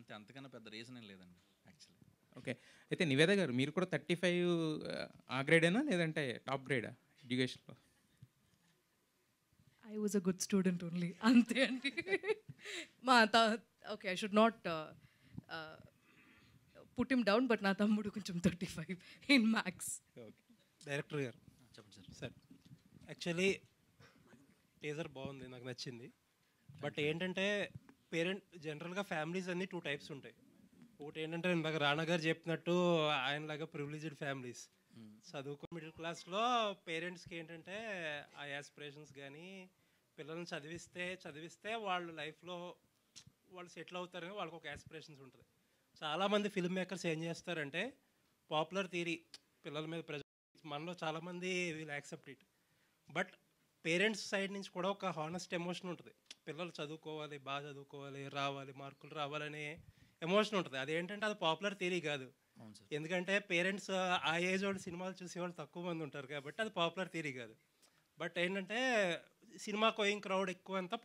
అంతే, అంతకన్నా పెద్ద రీజన్ ఏం లేదండి యాక్చువల్లీ. ఓకే. అయితే నివేద గారు మీరు కూడా 35 ఆ గ్రేడేనా లేదంటే టాప్ గ్రేడా ఎడ్యుకేషన్‌లో? I was a good student only. అంతే అండి. మా okay, I should not put him down, but నా తమ్ముడు కొంచెం 35 ఇన్ మ్యాథ్స్. ఓకే. డైరెక్టర్ గారు చెప్పండి సార్. సార్, యాక్చువల్లీ టీజర్ బాగుంది, నాకు నచ్చింది. బట్ ఏంటంటే జనరల్గా ఫ్యామిలీస్ అన్నీ 2 టైప్స్ ఉంటాయి. ఒకటి ఏంటంటే ఇందాక రానా గారు చెప్పినట్టు ఆయనలాగా ప్రివిలేజ్డ్ ఫ్యామిలీస్, చదువుకో మిడిల్ క్లాస్లో పేరెంట్స్కి ఏంటంటే ఆ యాస్పిరేషన్స్ కానీ పిల్లల్ని చదివిస్తే వాళ్ళు లైఫ్లో వాళ్ళు సెటిల్ అవుతారని వాళ్ళకి ఒక యాస్పిరేషన్స్ ఉంటుంది. చాలామంది ఫిల్మ్ మేకర్స్ ఏం చేస్తారంటే పాపులర్ థియరీ పిల్లల మీద ప్రెజర్, మనలో చాలామంది వీళ్ళు accept it, but parents side నుంచి కూడా ఒక హానెస్ట్ ఎమోషన్ ఉంటుంది. పిల్లలు చదువుకోవాలి, బాగా చదువుకోవాలి, రావాలి, మార్కులు రావాలనే ఎమోషన్ ఉంటుంది. అదేంటంటే అది పాపులర్ థియరీ కాదు. ఎందుకంటే పేరెంట్స్ ఆ ఏజ్ వాళ్ళు సినిమాలు చూసేవాళ్ళు తక్కువ మంది ఉంటారు కాబట్టి అది పాపులర్ థియరీ కాదు. బట్ ఏంటంటే సినిమా గోయింగ్ క్రౌడ్ ఎక్కువ అంతా